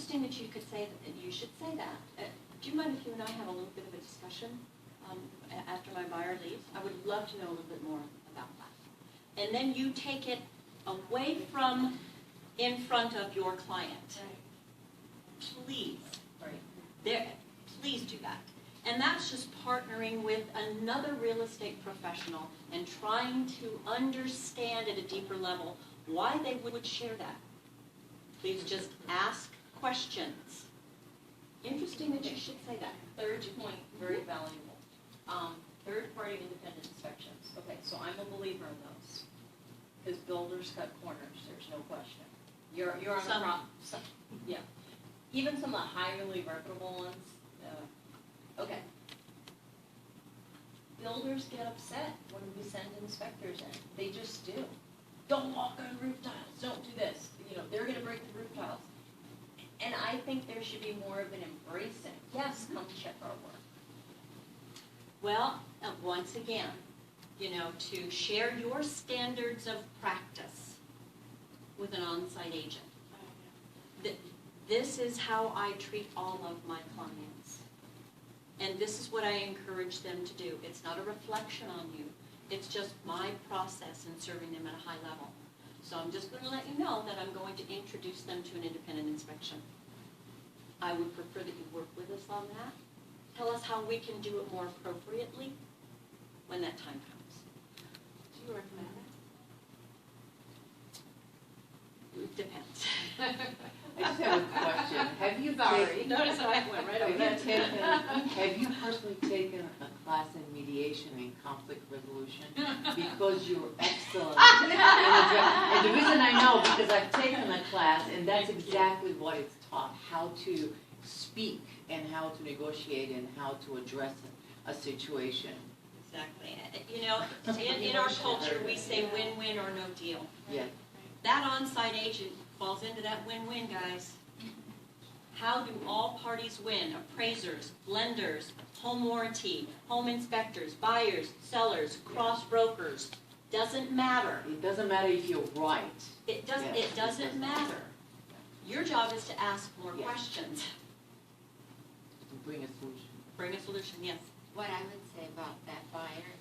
interesting that you could say that. You should say that. Do you mind if you and I have a little bit of a discussion after my buyer leaves? I would love to know a little bit more about that. And then you take it away from in front of your client. Right. Please. Right. Please do that. And that's just partnering with another real estate professional and trying to understand at a deeper level why they would share that. Please just ask questions. Interesting that you should say that. Third point, very valuable. Third-party independent inspections. Okay, so I'm a believer in those because builders cut corners. There's no question. You're on the prop. Yeah. Even some of the highly reputable ones. Okay. Builders get upset when we send inspectors in. They just do. Don't walk on roof tiles. Don't do this. You know, they're going to break the roof tiles. And I think there should be more of an embracing. Yes, come check our work. Well, once again, you know, to share your standards of practice with an on-site agent. This is how I treat all of my clients. And this is what I encourage them to do. It's not a reflection on you. It's just my process in serving them at a high level. So I'm just going to let you know that I'm going to introduce them to an independent inspection. I would prefer that you work with us on that. Tell us how we can do it more appropriately when that time comes. Do you recommend that? It depends. I just have a question. Have you Notice how I went right over that. Have you personally taken a class in mediation and conflict resolution? Because you're excellent. And the reason I know, because I've taken a class, and that's exactly what it's taught, how to speak and how to negotiate and how to address a situation. Exactly. You know, in our culture, we say win-win or no deal. Yeah. That on-site agent falls into that win-win, guys. How do all parties win? Appraisers, lenders, home warranty, home inspectors, buyers, sellers, cross-brokers. Doesn't matter. It doesn't matter if you're right. It doesn't matter. Your job is to ask more questions. To bring a solution. Bring a solution, yes. What I would say about that buyer,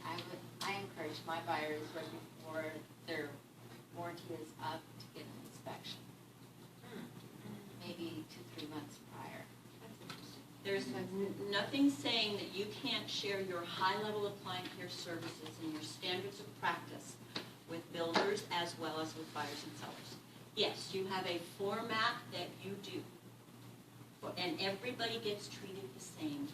I encourage my buyers right before their warranty is up to get an inspection. Maybe 2-3 months prior. There's nothing saying that you can't share your high level of client care services and your standards of practice with builders as well as with buyers and sellers. Yes, you have a format that you do, and everybody gets treated the same.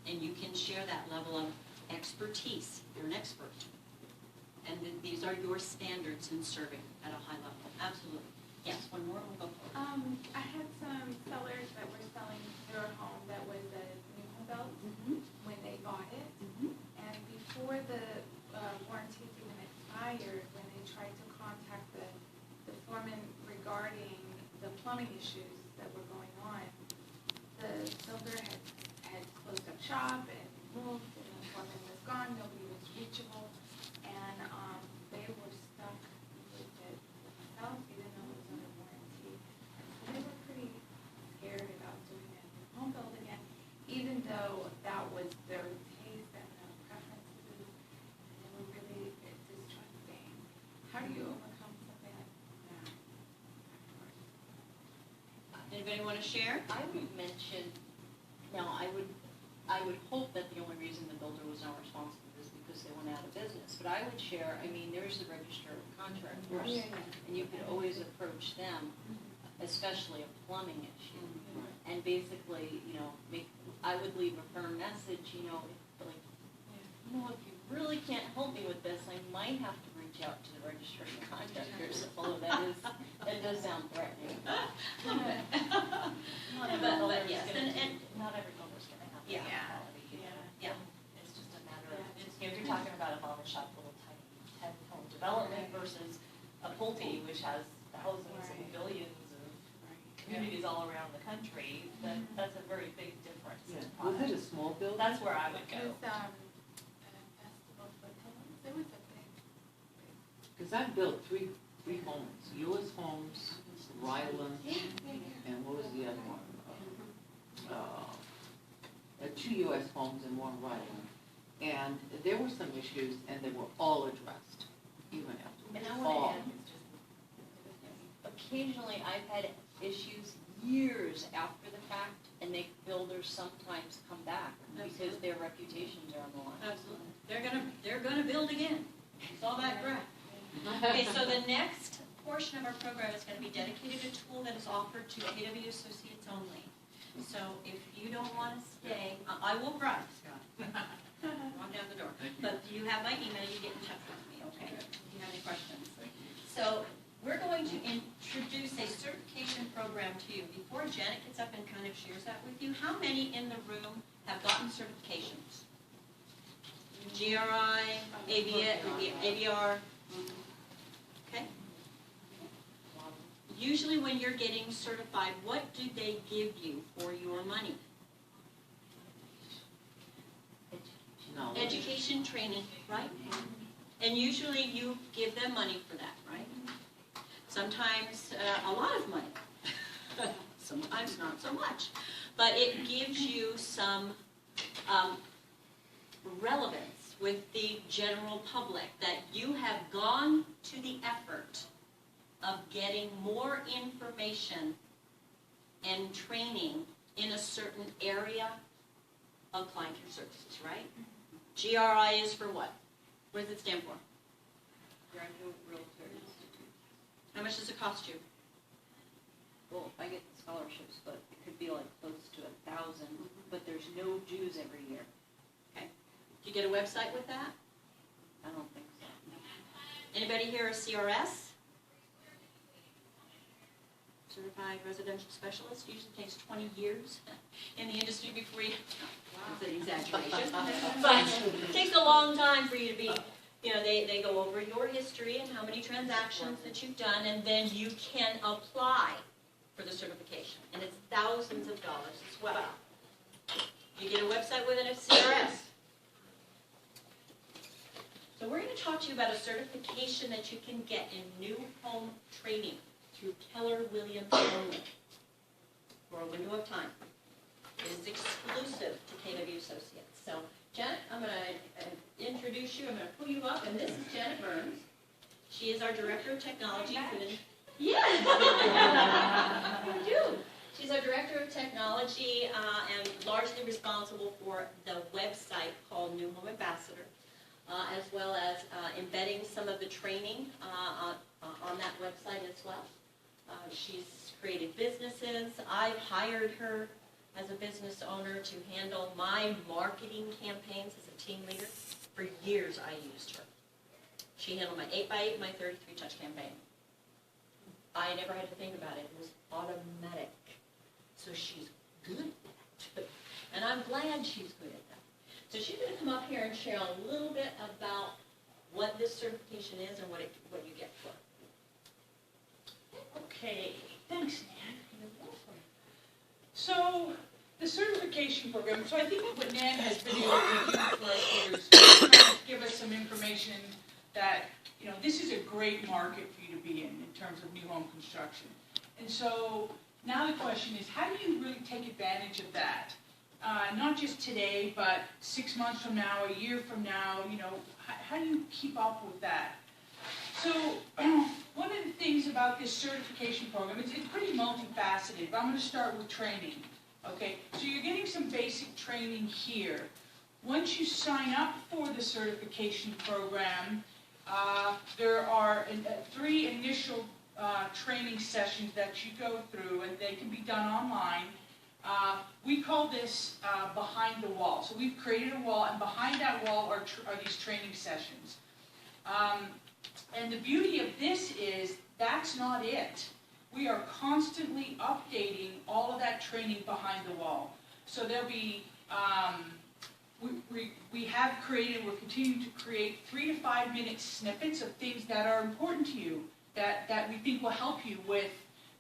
And you can share that level of expertise. You're an expert. And these are your standards in serving at a high level. Absolutely. Yes, one more. We'll go forward. I had some sellers that were selling their home that was a new home built when they bought it. And before the warranty even expired, when they tried to contact the foreman regarding the plumbing issues that were going on, the builder had closed up shop and moved, and the foreman was gone, nobody was reachable, and they were stuck with it themselves, even though it was under warranty. And so they were pretty scared about doing it in home build again, even though that was their taste and their preferences, and they were really distrusting. How do you overcome something like that? Anybody want to share? I would mention, now I would hope that the only reason the builder was not responsible is because they went out of business. But I would share, I mean, there's the register of contractors, and you could always approach them, especially a plumbing issue. And basically, you know, I would leave a firm message, you know, like, you know, if you really can't help me with this, I might have to reach out to the register of contractors, although that does sound threatening. But yes, and not every builder's going to have Yeah. that quality. Yeah. It's just a matter of, if you're talking about a bottle shop, little tiny 10-home development versus a Pulte, which has thousands and billions of communities all around the country, that's a very big difference. Yeah. Was it a small building? That's where I would It go. was festival for homes. It was a big. Because I've built three homes. Yours Homes, Ryland, and what 2 U.S. homes and 1 Rhode Island. And there were some issues, and they were all addressed, even And afterwards. I All. want to add, occasionally I've had issues years after the fact, and the builders sometimes come back because Absolutely. their reputations are on the line. Absolutely. They're gonna build again. It's all that crap. Okay, so the next portion of our program is gonna be dedicated to a tool that is offered to KW Associates only. So if you don't wanna stay, I will drive, Scott. Walk down the door. But you have my email, you get in touch with me, okay? If you have any questions. So we're going to introduce a certification program to you. Before Janet gets up and kind of shares that with you, how many in the room have gotten certifications? GRI, ABR, okay? Usually when you're getting certified, what do they give you for your money? No. Education, training, right? And usually you give them money for that, right? Sometimes a lot of money, sometimes not so much. But it gives you some relevance with the general public that you have gone to the effort of getting more information and training in a certain area of client care services, right? GRI is for what? What does it stand for? Graduate Realtor Institute. How much does it cost you? Well, I get scholarships, but it could be like close to 1,000, but there's no dues every year. Okay. Do you get a website with that? I don't think so. Anybody here a CRS? Certified Residential Specialist. Usually takes 20 years in the industry before you, it's an exaggeration, but it takes a long time for you to be, you know, they go over your history and how many transactions that you've done, and then you can apply for the certification. And it's thousands of dollars as well. You get a website with a CRS. So we're going to talk to you about a certification that you can get in new home training through Keller Williams only for a window of time. It is exclusive to KW Associates. So, Janet, I'm going to introduce you. I'm going to pull you up, and this is Janet Burns. She is our Director of Technology for the... Yeah! You do. She's our Director of Technology and largely responsible for the website called New Home Ambassador, as well as embedding some of the training on that website as well. She's created businesses. I've hired her as a business owner to handle my marketing campaigns as a team leader. For years I used her. She handled my 8x8, my 33-touch campaign. I never had to think about it. It was automatic. So she's good at it. And I'm glad she's good at that. So she's going to come up here and share a little bit about what this certification is and what you get for it. Okay, thanks, Nan. So, the certification program, so I think what Nan has been able to do for us here is kind of give us some information that, you know, this is a great market for you to be in terms of new home construction. And so, now the question is, how do you really take advantage of that? Not just today, but 6 months from now, a year from now, you know, how do you keep up with that? So, one of the things about this certification program, it's pretty multifaceted, but I'm going to start with training, okay? So you're getting some basic training here. Once you sign up for the certification program, there are 3 initial training sessions that you go through, and they can be done online. We call this behind the wall. So we've created a wall, and behind that wall are these training sessions. And the beauty of this is, that's not it. We are constantly updating all of that training behind the wall. So there'll be, we have created, we're continuing to create 3 to 5 minute snippets of things that are important to you, that we think will help you with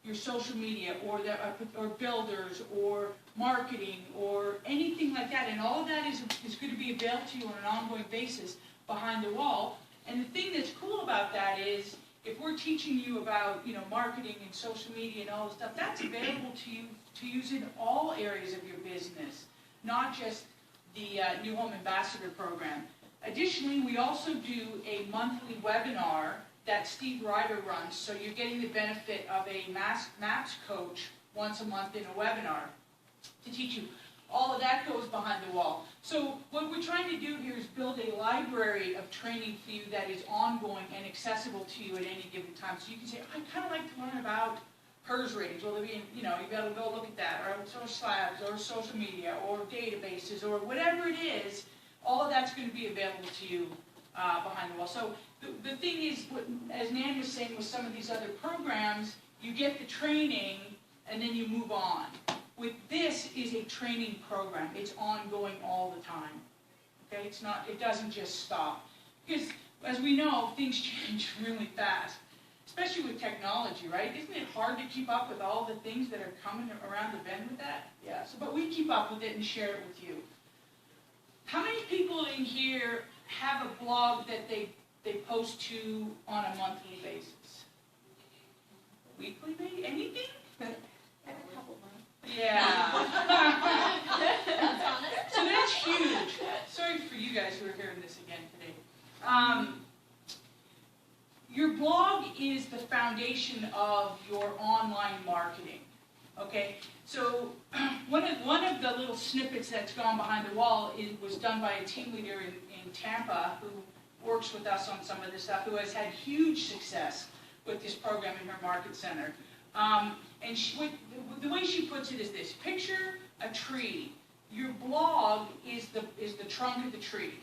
your social media, or builders, or marketing, or anything like that. And all of that is going to be available to you on an ongoing basis behind the wall. And the thing that's cool about that is, if we're teaching you about, you know, marketing and social media and all this stuff, that's available to you to use in all areas of your business, not just the New Home Ambassador Program. Additionally, we also do a monthly webinar that Steve Ryder runs, so you're getting the benefit of a MAPS coach once a month in a webinar to teach you. All of that goes behind the wall. So what we're trying to do here is build a library of training for you that is ongoing and accessible to you at any given time. So you can say, I'd kind of like to learn about PERS ratings. Well, you know, you've got to go look at that, or slabs, or social media, or databases, or whatever it is. All of that's going to be available to you behind the wall. So the thing is, as Nan was saying with some of these other programs, you get the training and then you move on. With this is a training program. It's ongoing all the time. Okay, it doesn't just stop. Because as we know, things change really fast, especially with technology, right? Isn't it hard to keep up with all the things that are coming around the bend with that? Yeah, but we keep up with it and share it with you. How many people in here have a blog that they post to on a monthly basis? Weekly, maybe? Anything? Every couple months. Yeah. So that's huge. Sorry for you guys who are hearing this again today. Your blog is the foundation of your online marketing. Okay, so one of the little snippets that's gone behind the wall was done by a team leader in Tampa who works with us on some of this stuff, who has had huge success with this program in her market center. And the way she puts it is this: picture a tree. Your blog is the trunk of the tree.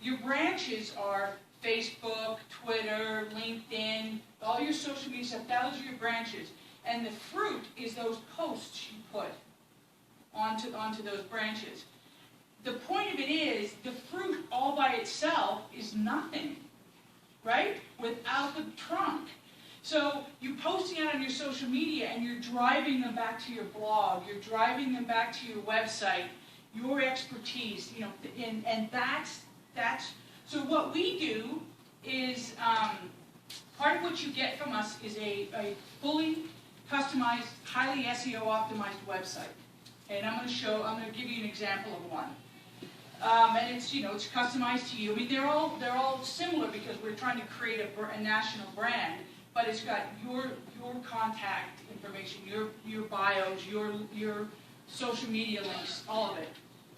Your branches are Facebook, Twitter, LinkedIn, all your social media stuff. Those are your branches. And the fruit is those posts you put onto those branches. The point of it is, the fruit all by itself is nothing, right? Without the trunk. So you're posting out on your social media and you're driving them back to your blog, you're driving them back to your website, your expertise, you know, and that's so what we do is part of what you get from us is a fully customized, highly SEO optimized website. And I'm going to give you an example of one. And it's, you know, it's customized to you. I mean, they're all similar because we're trying to create a national brand, but it's got your contact information, your bios, your social media links, all of it.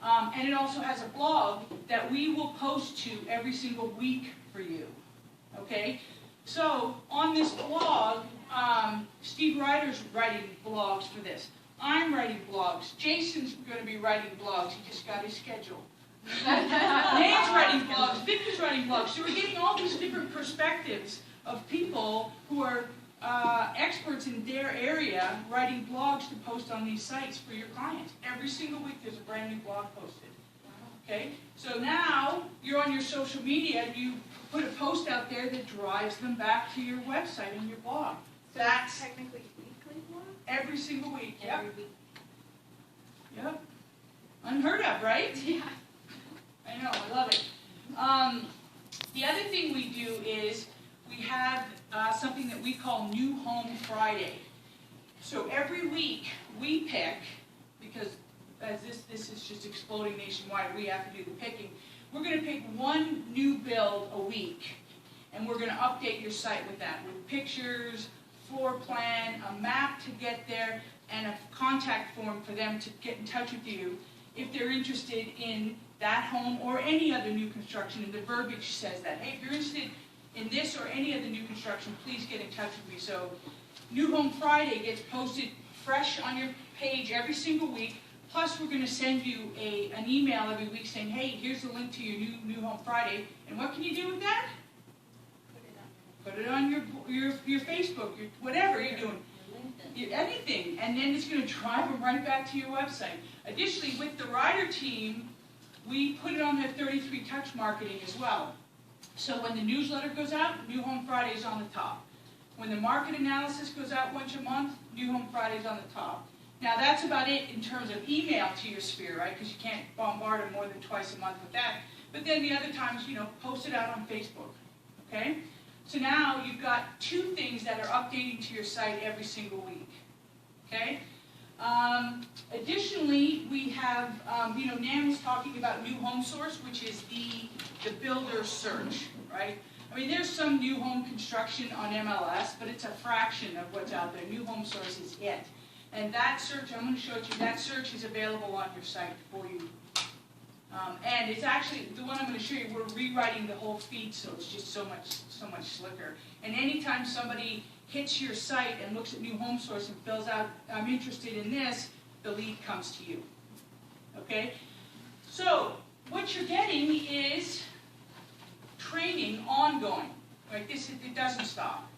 And it also has a blog that we will post to every single week for you. Okay? So on this blog, Steve Ryder's writing blogs for this. I'm writing blogs. Jason's going to be writing blogs. He just got his schedule. Nan's writing blogs. Victor's writing blogs. So we're getting all these different perspectives of people who are experts in their area writing blogs to post on these sites for your clients. Every single week there's a brand new blog posted. Okay? So now you're on your social media and you put a post out there that drives them back to your website and your blog. So That's technically weekly blog? every single week. Yep. Every week. Yep. Unheard of, right? Yeah. I know, I love it. The other thing we do is we have something that we call New Home Friday. So every week we pick, because as this is just exploding nationwide, we have to do the picking. We're going to pick one new build a week, and we're going to update your site with that, with pictures, floor plan, a map to get there, and a contact form for them to get in touch with you if they're interested in that home or any other new construction. And the verbiage says that, hey, if you're interested in this or any other new construction, please get in touch with me. So New Home Friday gets posted fresh on your page every single week. Plus, we're going to send you an email every week saying, hey, here's the link to your New Home Friday. And what can you do with that? Put it on your Facebook, your whatever you're doing. Anything. And then it's going to drive them right back to your website. Additionally, with the Ryder team, we put it on their 33 Touch marketing as well. So when the newsletter goes out, New Home Friday is on the top. When the market analysis goes out once a month, New Home Friday is on the top. Now that's about it in terms of email to your sphere, right? Because you can't bombard them more than twice a month with that. But then the other times, you know, post it out on Facebook, okay? So now you've got two things that are updating to your site every single week, okay? Additionally, we have, Nan was talking about New Home Source, which is the builder search, right? I mean, there's some new home construction on MLS, but it's a fraction of what's out there. New Home Source is it. And that search, I'm going to show it to you, that search is available on your site for you. And it's actually, the one I'm going to show you, we're rewriting the whole feed, so it's just so much slicker. And anytime somebody hits your site and looks at New Home Source and fills out, I'm interested in this, the lead comes to you. Okay? So, what you're getting is training ongoing. Right? It doesn't stop.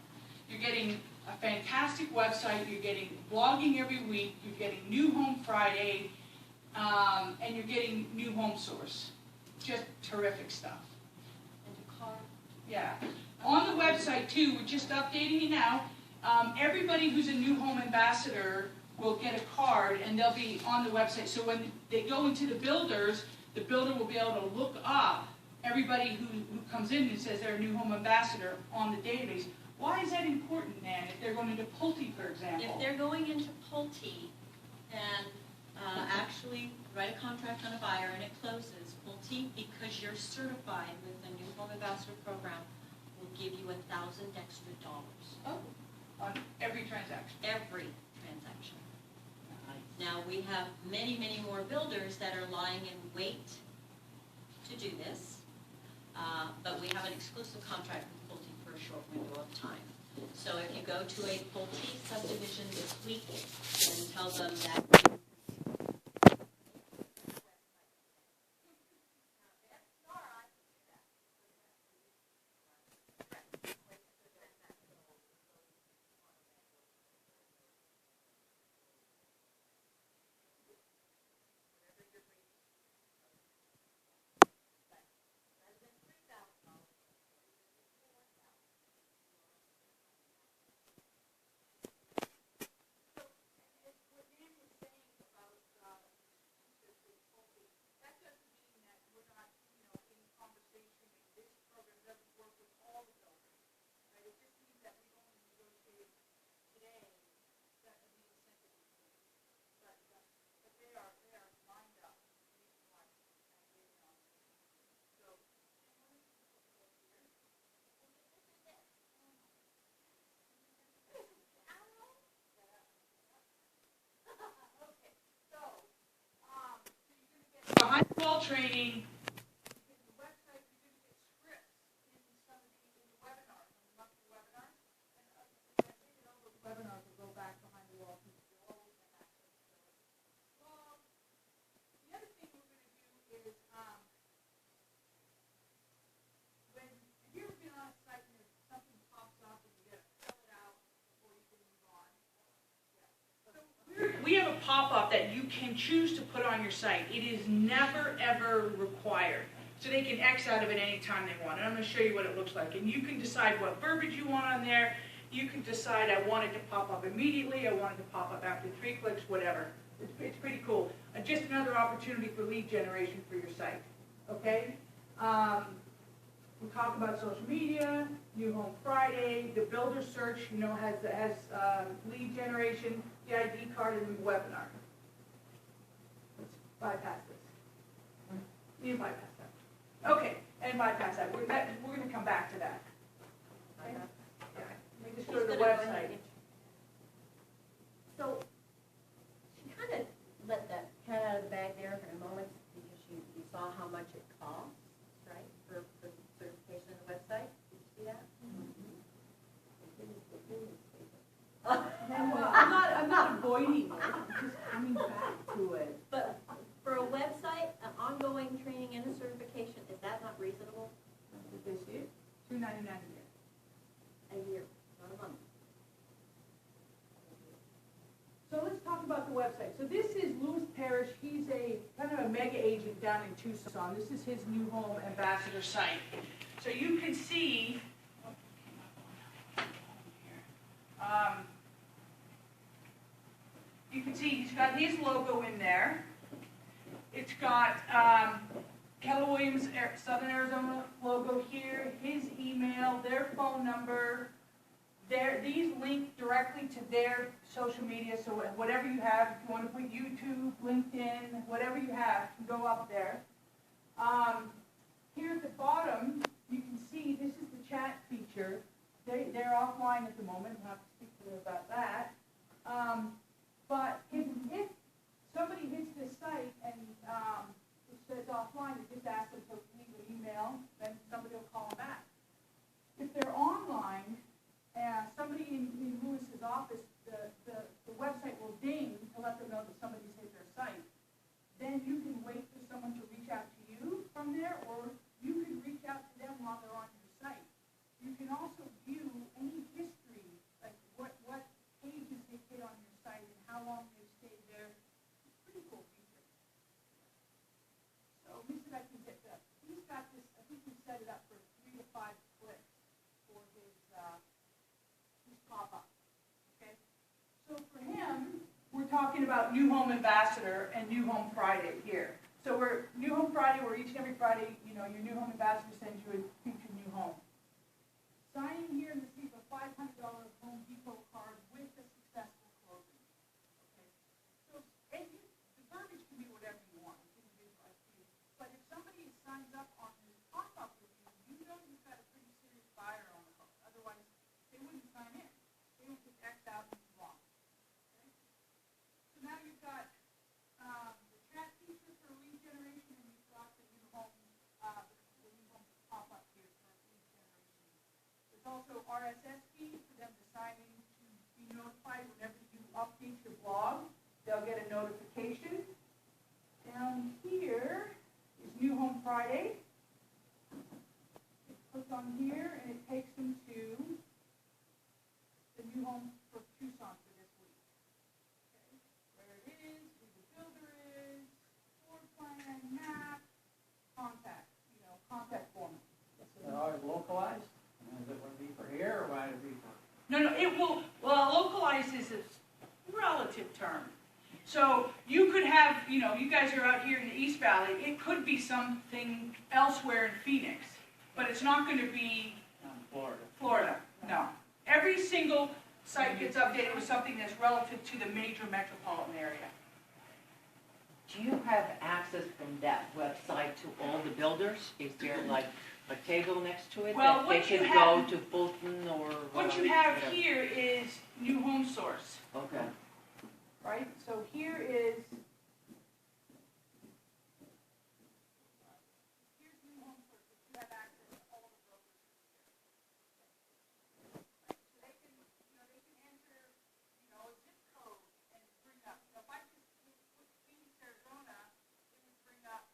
You're getting a fantastic website, you're getting blogging every week, you're getting New Home Friday, and you're getting New Home Source. Just terrific stuff. And a car. Yeah. On the website, too, we're just updating it now. Everybody who's a New Home Ambassador will get a card, and they'll be on the website. So when they go into the builders, the builder will be able to look up everybody who comes in and says they're a New Home Ambassador on the database. Why is that important, Nan, if they're going into Pulte, for example? If they're going into Pulte and actually write a contract on a buyer and it closes, Pulte, because you're certified with the New Home Ambassador program, will give you $1,000 extra. Oh, on every transaction. Every transaction. Now, we have many, many more builders that are lying in wait to do this, but we have an exclusive contract with Pulte for a short window of time. So if you go to a Pulte subdivision this week and tell them that behind the wall training, the website, you're going to get scripts in some of the webinars, in the monthly webinars, and I think all those webinars will go back behind the wall. You'll always have access to those. Well, the other thing we're going to do is, when you've ever been on a site and something pops up and you got to fill it out before you can move on. We have a pop-up that you can choose to put on your site. It is never, ever required. So they can X out of it any time they want. And I'm going to show you what it looks like. And you can decide what verbiage you want on there. You can decide I want it to pop up immediately, I want it to pop up after 3 clicks, whatever. It's pretty cool. Just another opportunity for lead generation for your site. Okay? We talked about social media, New Home Friday, the builder search, has lead generation, the ID card, and the webinar. Let's bypass this. You bypass that. Okay, and bypass that. We're going to come back to that. Okay? Yeah. Let me just go to the website. So, she kind of let that cat out of the bag there for a moment because you saw how much it costs, right, for the certification of the website. Did you see that? I'm not avoiding it, I'm just coming back to it. But for a website, an ongoing training and a certification, is that not reasonable? Did they see it? $2.99 a year. A year, not a month. So let's talk about the website. So this is Lewis Parrish. He's a kind of a mega agent down in Tucson. This is his New Home Ambassador site. So you can see, you can see he's got his logo in there. It's got Keller Williams Southern Arizona logo here, his email, their phone number, These link directly to their social media, so whatever you have, if you want to put YouTube, LinkedIn, whatever you have, can go up there. Here at the bottom, you can see this is the chat feature. They're offline at the moment. We'll have to speak to them about that. But if somebody hits this site and it says offline, it just asks them to leave an email, then somebody will call them back. If they're online, somebody in Lewis's office, the website will ding to let them know that somebody's hit their site. Then you can wait for someone to reach out to you from there, or you can reach out to them while they're on your site. You can also view any history, like what pages they hit on your site and how long they stayed there. It's a pretty cool feature. So let me see if I can get that. He's got this, I think we set it up for 3 to 5 clicks for his pop-up. Okay? So for him, we're talking about New Home Ambassador and New Home Friday here. So we're New Home Friday, where each and every Friday, you know, your New Home Ambassador sends you a featured new home. Sign in here and receive a $500 Home Depot card with a successful closing. Okay? So and the verbiage can be whatever you want. It's individualized to you. But if somebody signs up on this pop-up with you, you know you've got a pretty serious buyer on the hook. Otherwise, they wouldn't sign in. They would just X out and move on. Okay? So now you've got the chat feature for lead generation, and you've got the new home pop-up here for lead generation. There's also RSS feed for them to sign in to be notified whenever you update your blog. They'll get a notification. Down here is New Home Friday. Click on here, and it takes them to the new home for Tucson for this week. Okay, where it is, who the builder is, floor plan, map, contact, contact form. Is it always localized? Is it going to be for here, or might it be for? No, it will, localized is a relative term. So you could have, you guys are out here in the East Valley, it could be something elsewhere in Phoenix, but it's not going to be Florida, no. Every single site gets updated with something that's relative to the major metropolitan area. Do you have access from that website to all the builders? Is there like a table next to it Well, that they what you could have- go to Fulton or What you have whatever? here is New Home Source, Okay. right? So here is, here's New Home Source, but you have access to all the brokers here. Right? So they can, they can enter, a zip code and bring up, if I just put Phoenix, Arizona, it would bring up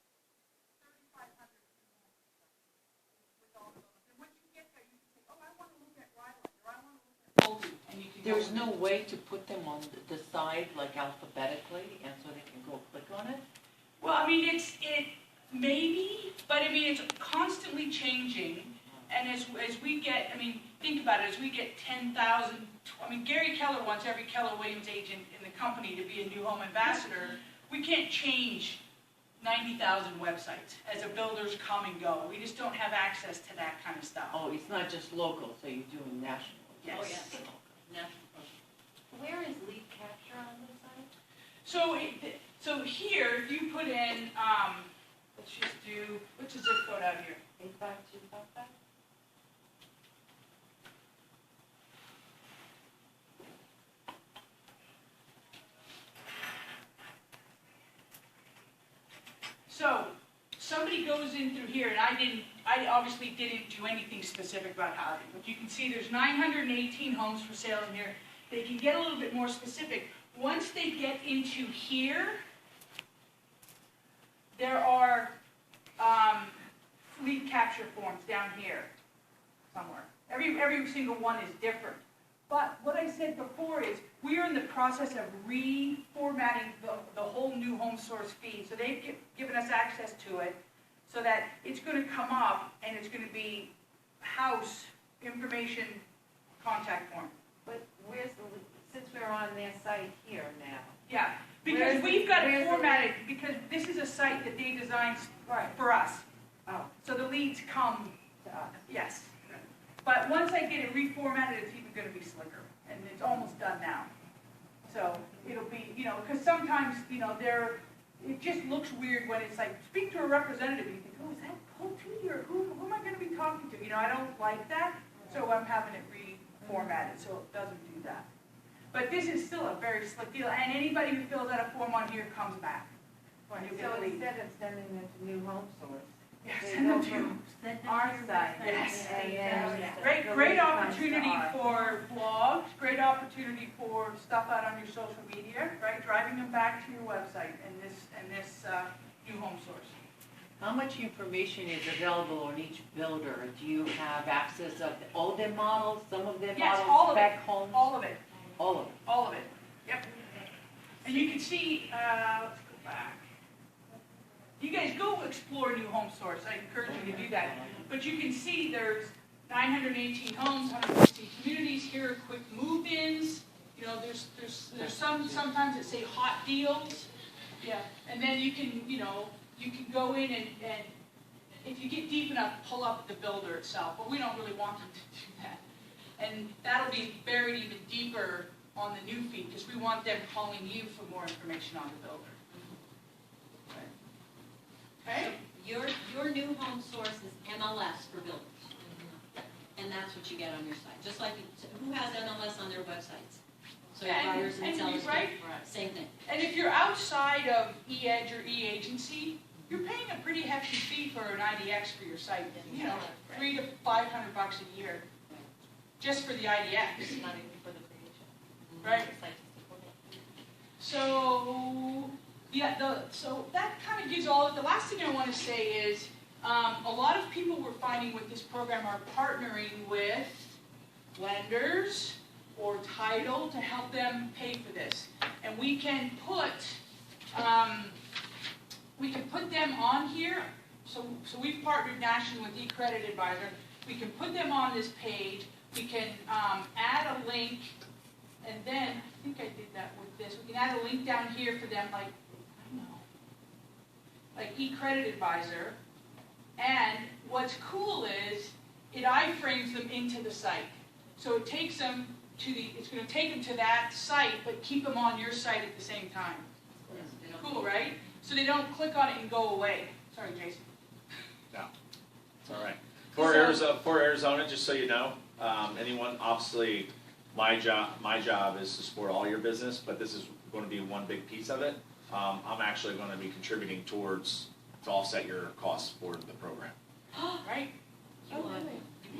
3,500 new homes with all of those. And once you get there, you can say, oh, I want to look at Ryland, or I want to look at Fulton, and you can go There's in. no way to put them on the side, like alphabetically, and so they can go click on it? Well, I mean, it maybe, but I mean, it's constantly changing. And as we get, think about it, as we get 10,000, Gary Keller wants every Keller Williams agent in the company to be a New Home Ambassador. We can't change 90,000 websites as the builders come and go. We just don't have access to that kind of stuff. Oh, it's not just local, so you're doing national. Yes. Oh, yeah. National. Where is lead capture on this site? So here, if you put in, let's just do, what's the zip code out here? 85255? So, somebody goes in through here, and I obviously didn't do anything specific about housing, but you can see there's 918 homes for sale in here. They can get a little bit more specific. Once they get into here, there are lead capture forms down here somewhere. Every single one is different. But what I said before is we are in the process of reformatting the whole New Home Source feed. So they've given us access to it so that it's going to come up and it's going to be house information contact form. But since we're on their site here now. Yeah, because we've got it formatted because this is a site that they designed for us. Oh. So the leads come, To us. yes. But once I get it reformatted, it's even gonna be slicker, and it's almost done now. So it'll be, because sometimes, it just looks weird when it's like, speak to a representative, and you think, oh, is that Paul T, or who am I gonna be talking to? I don't like that, so I'm having it reformatted, so it doesn't do that. But this is still a very slick deal, and anybody who fills out a form on here comes back. So instead of sending them to New Home Source, Yeah, they send go them to from our site. Yes. and Great goes opportunity to ours. for blogs, great opportunity for stuff out on your social media, right? Driving them back to your website and this New Home Source. How much information is available on each builder? Do you have access of all their models, some of their Yes, models, all of it. spec homes? All of it, All of it. all of it, yep. And you can see, let's go back. You guys go explore New Home Source, I encourage you to do that. But you can see there's 918 homes, 116 communities, here are quick move-ins. There's sometimes that say hot deals. Yeah, and then you can go in and if you get deep enough, pull up the builder itself, but we don't really want them to do that. And that'll be buried even deeper on the new feed, because we want them calling you for more information on the builder. Okay? Your New Home Source is MLS for builders. And that's what you get on your site. Just like, who has MLS on their websites? So buyers and sellers, right? Same thing. And if you're outside of e-edge or e-agency, you're paying a pretty hefty fee for an IDX for your site. $300 to $500 a year, just for the IDX. Not even for the creation. Right. It's like to support it. So, yeah, so that kind of gives all. The last thing I want to say is, a lot of people we're finding with this program are partnering with lenders or title to help them pay for this, and we can put them on here. So we've partnered nationally with eCredit Advisor. We can put them on this page. We can add a link, and then I think I did that with this. We can add a link down here for them, like eCredit Advisor. And what's cool is it iframes them into the site. So it takes them to it's going to take them to that site, but keep them on your site at the same time. Cool, right? So they don't click on it and go away. Sorry, Jason. No, it's all right. For Arizona, just so you know, anyone, obviously, my job is to support all your business, but this is going to be one big piece of it. I'm actually going to be contributing to offset your costs for the program. Right?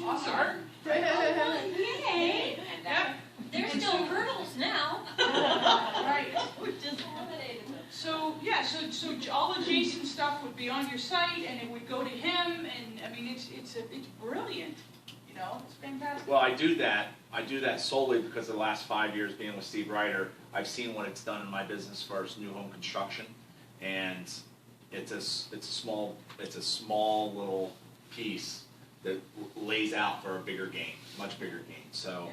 Awesome. Yay! Yep. There's still hurdles now. Right. We just eliminated them. So yeah, so all the Jason stuff would be on your site, and it would go to him, and I mean it's brilliant. It's fantastic. Well, I do that solely because of the last 5 years being with Steve Ryder. I've seen what it's done in my business for new home construction, and it's a small little piece that lays out for a bigger gain, much bigger gain. So,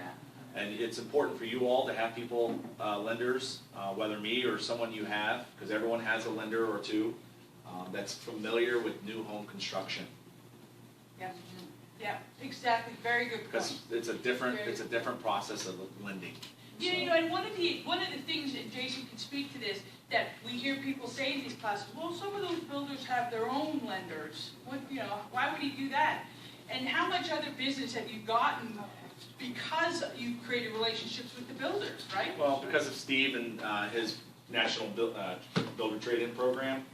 and it's important for you all to have people, lenders, whether me or someone you have, because everyone has a lender or two that's familiar with new home construction. Yeah, exactly. Very good point. Because it's a different process of lending. Yeah, and one of the things that Jason can speak to this, that we hear people say in these classes, well, some of those builders have their own lenders. Why would he do that? And how much other business have you gotten because you've created relationships with the builders, right? Well, because of Steve and his national builder trade-in program,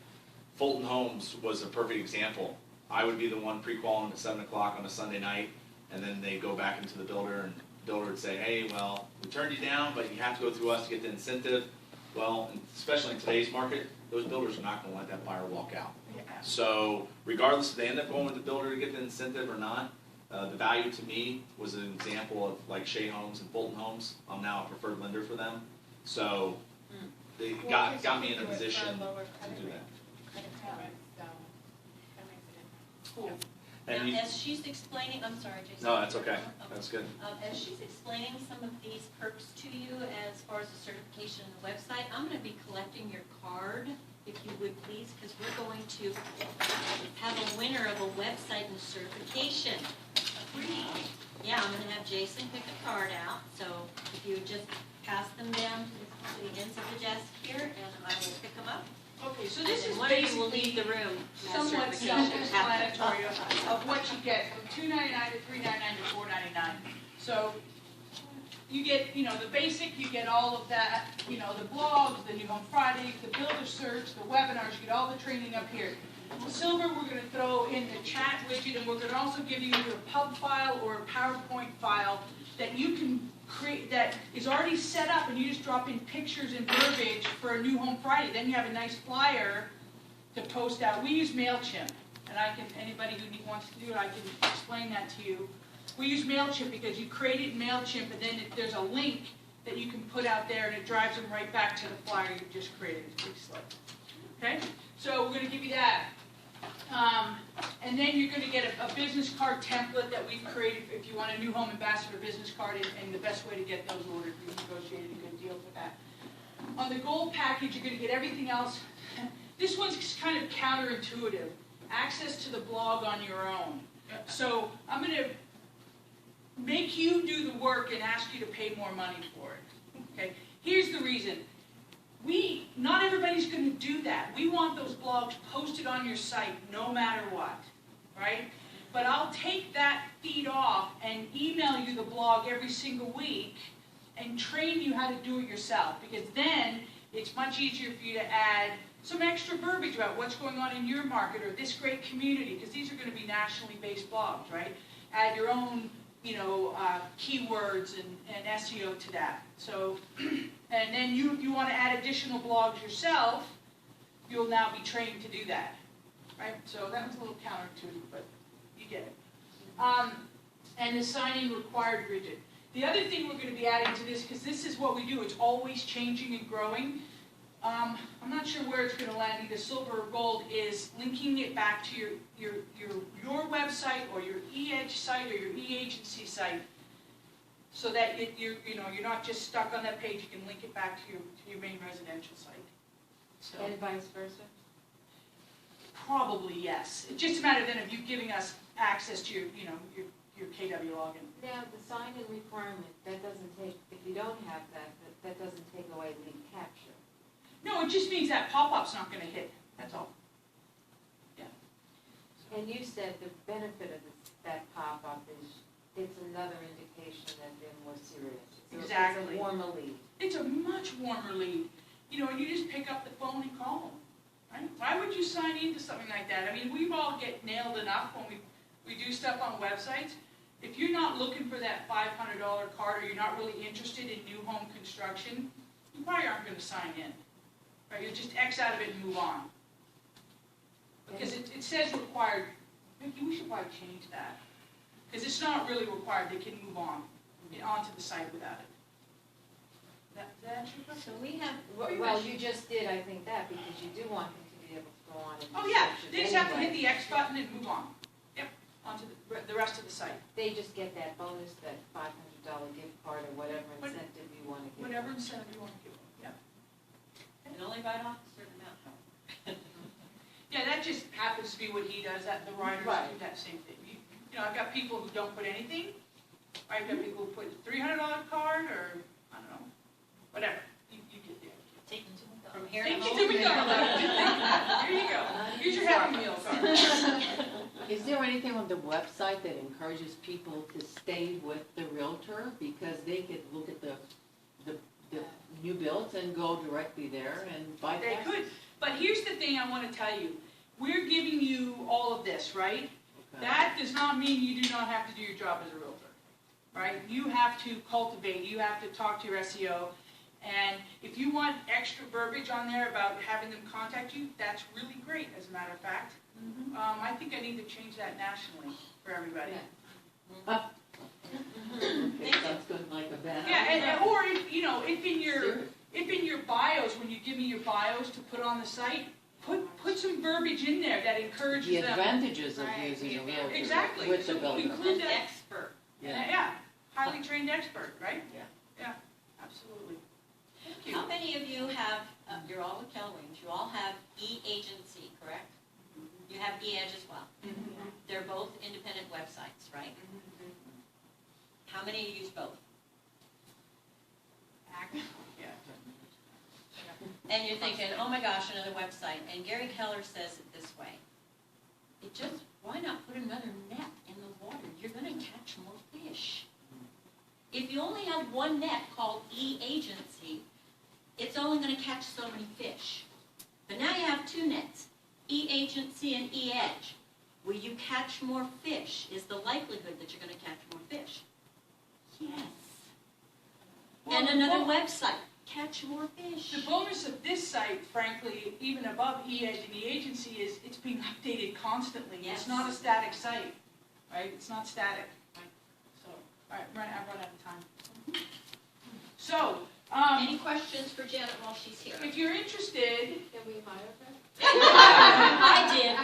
Fulton Homes was a perfect example. I would be the one pre-qualing at 7 o'clock on a Sunday night, and then they go back into the builder, and the builder would say, hey, well, we turned you down, but you have to go through us to get the incentive. Well, especially in today's market, those builders are not going to let that buyer walk out. So regardless if they end up going with the builder to get the incentive or not, the value to me was an example of like Shea Homes and Fulton Homes. I'm now a preferred lender for them. So they got me in a position to do that. Cool. And Now, as she's explaining, I'm sorry, Jason. no, that's okay. That's good. As she's explaining some of these perks to you as far as the certification and the website, I'm going to be collecting your card, if you would please, because we're going to have a winner of a website and certification. Free. Yeah, I'm gonna have Jason pick a card out, so if you just pass them down to the ends of the desk here, and I will pick them up. Okay, so And this then is one of you will basically leave the room. somewhat Certification. self-explanatory of what you get from $2.99 to $3.99 to $4.99. So you get, the basic, you get all of that, the blogs, the New Home Friday, the Builder Search, the webinars, you get all the training up here. Silver, we're going to throw in the chat widget, and we're going to also give you either a pub file or a PowerPoint file that you can create, that is already set up, and you just drop in pictures and verbiage for a New Home Friday. Then you have a nice flyer to post out. We use MailChimp, and anybody who wants to do it, I can explain that to you. We use MailChimp because you create it in MailChimp, and then there's a link that you can put out there, and it drives them right back to the flyer you just created. It's pretty slick. Okay? So we're going to give you that. And then you're going to get a business card template that we've created if you want a New Home Ambassador business card, and the best way to get those ordered. We've negotiated a good deal for that. On the gold package, you're going to get everything else. This one's kind of counterintuitive. Access to the blog on your own. So I'm going to make you do the work and ask you to pay more money for it. Okay? Here's the reason. Not everybody's going to do that. We want those blogs posted on your site no matter what, right? But I'll take that feed off and email you the blog every single week and train you how to do it yourself, because then it's much easier for you to add some extra verbiage about what's going on in your market or this great community, because these are going to be nationally based blogs, right? Add your own keywords and SEO to that. So, and then you want to add additional blogs yourself, you'll now be trained to do that, right? So that was a little counterintuitive, but you get it. And the sign-in required widget. The other thing we're going to be adding to this, because this is what we do, it's always changing and growing. I'm not sure where it's going to land, either silver or gold, is linking it back to your website or your e-edge site or your e-agency site, so that you're not just stuck on that page. You can link it back to your main residential site. So, And vice versa? probably yes. It's just a matter then of you giving us access to your KW login. Now, the sign-in requirement, that doesn't take, if you don't have that doesn't take away link capture. No, it just means that pop-up's not going to hit. That's all. Yeah. And you said the benefit of that pop-up is it's another indication that they're more serious. So Exactly. It's a warmer lead. It's a much warmer lead. And you just pick up the phone and call them. Right? Why would you sign into something like that? I mean, we've all get nailed enough when we do stuff on websites. If you're not looking for that $500 card, or you're not really interested in new home construction, you probably aren't going to sign in. Right? You'll just X out of it and move on. Because it says required. We should probably change that. Because it's not really required. They can move on onto the site without it. Does that answer your question? So we have, well, you just did, I think, that, because you do want them to be able to go on and do Oh yeah, searches they just have to hit anyway. the X button and move on. Yep, onto the rest of the site. They just get that bonus, that $500 gift card or whatever incentive you want to give. Whatever incentive you want to give them. Yeah. And only bite off a certain amount, though. Yeah, that just happens to be what he does. That the writers Right. do that same thing. I've got people who don't put anything. I've got people who put a $300 card, or I don't know, whatever. You get the idea. Take them to McDonald's. From here Thank to you home. to McDonald's. Here you go. Here's your Happy Meal card. Is there anything on the website that encourages people to stay with the realtor, because they could look at the new builds and go directly there and buy They that? could. But here's the thing I want to tell you. We're giving you all of this, right? Okay. That does not mean you do not have to do your job as a realtor, right? You have to cultivate, you have to talk to your SEO, and if you want extra verbiage on there about having them contact you, that's really great, as a matter of fact. I think I need to change that nationally for everybody. Okay, sounds good, like a banner. Yeah, or if in your bios, when you give me your bios to put on the site, put some verbiage in there that encourages The them. advantages of using a realtor Exactly. with the So builder. include An that. expert. Yeah, highly trained expert, right? Yeah. Yeah, absolutely. Thank you. How many of you have, you're all with Keller Williams, you all have e-agency, correct? You have e-edge as well. They're both independent websites, right? How many of you use both? And you're thinking, oh my gosh, another website. And Gary Keller says it this way. Why not put another net in the water? You're going to catch more fish. If you only have one net called E-Agency, it's only going to catch so many fish. But now you have two nets, E-Agency and E-Edge. Will you catch more fish? Is the likelihood that you're going to catch more fish? Yes. And another website. Catch more fish. The bonus of this site, frankly, even above E-Edge and E-Agency, is it's being updated constantly. Yes. It's not a static site, right? It's not static. Right? So, all right, I've run out of time. So, Any questions for Janet while she's here? if you're interested, Can we hire her? I did,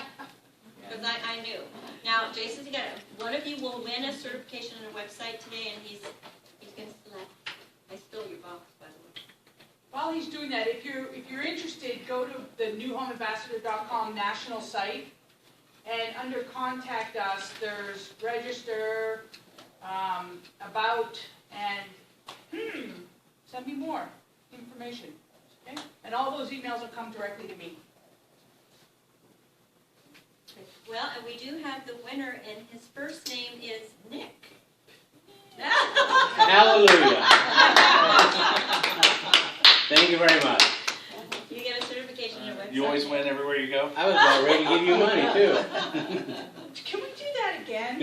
because I knew. Now, Jason's got it. One of you will win a certification on a website today, and he's going to select. I stole your box, by the way. while he's doing that, if you're interested, go to the newhomeambassador.com national site, and under Contact Us, there's Register, About, and send me more information. Okay? And all those emails will come directly to me. Well, and we do have the winner, and his first name is Nick. Hallelujah. Thank you very much. You get a certification on a website. You always win everywhere you go? I was about ready to give you money, too. Can we do that again?